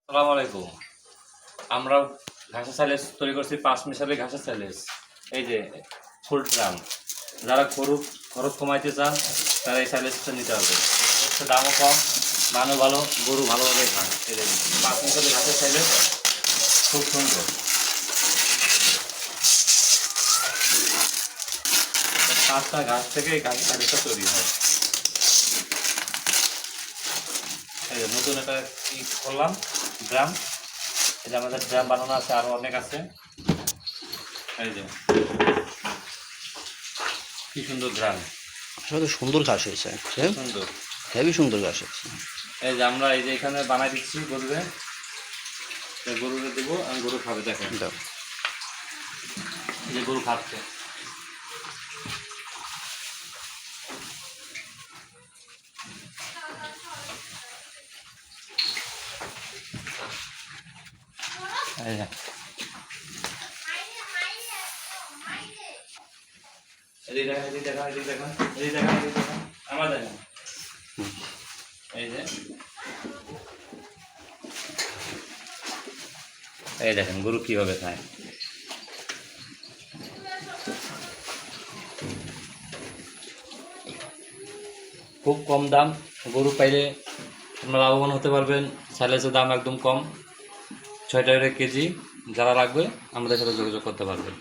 আসসালামু আলাইকুম। আমরা ঘাসের সাইলেজ তৈরি করছি 5 মিশালি ঘাসের সাইলেজ। এই যে ফুল ট্রাম, যারা গরু খরচ কমাইতে চান তারা এই সাইলেজটা নিতে পারবে। হচ্ছে দামও কম, মানও ভালো, গরু ভালোভাবে খায়। এই যে 5 মিশালি ঘাসের সাইলেজ খুব সুন্দর। 5টা ঘাস থেকে এই ঘাসের সাইলেজটা তৈরি হয়। এই যে নতুন একটা ই করলাম ড্রাম। এই যে আমাদের ড্রাম বানানো আছে, আরও অনেক আছে। এই যে কি সুন্দর ড্রাম, আসলে সুন্দর ঘাস হয়েছে, সুন্দর হেভি সুন্দর ঘাস হয়েছে। এই যে আমরা এই যে এখানে বানাই দিচ্ছি গরুরে, গরুরে দেবো, আমি গরু খাবে। দেখেন এই যে গরু খাচ্ছে। এই যে এদিকে দেখেন, এদিকে দেখেন, এদিকে দেখেন, এদিকে দেখেন, এদিকে দেখেন, আমার দেখেন। এই যে এই দেখেন গরু কিভাবে খায়। খুব কম দাম, গরু পাইলে আপনারা লাভবান হতে পারবেন। সাইলেজের দাম একদম কম, 6 টাকা কেজি। যারা লাগবে আমাদের সাথে যোগাযোগ করতে পারবেন।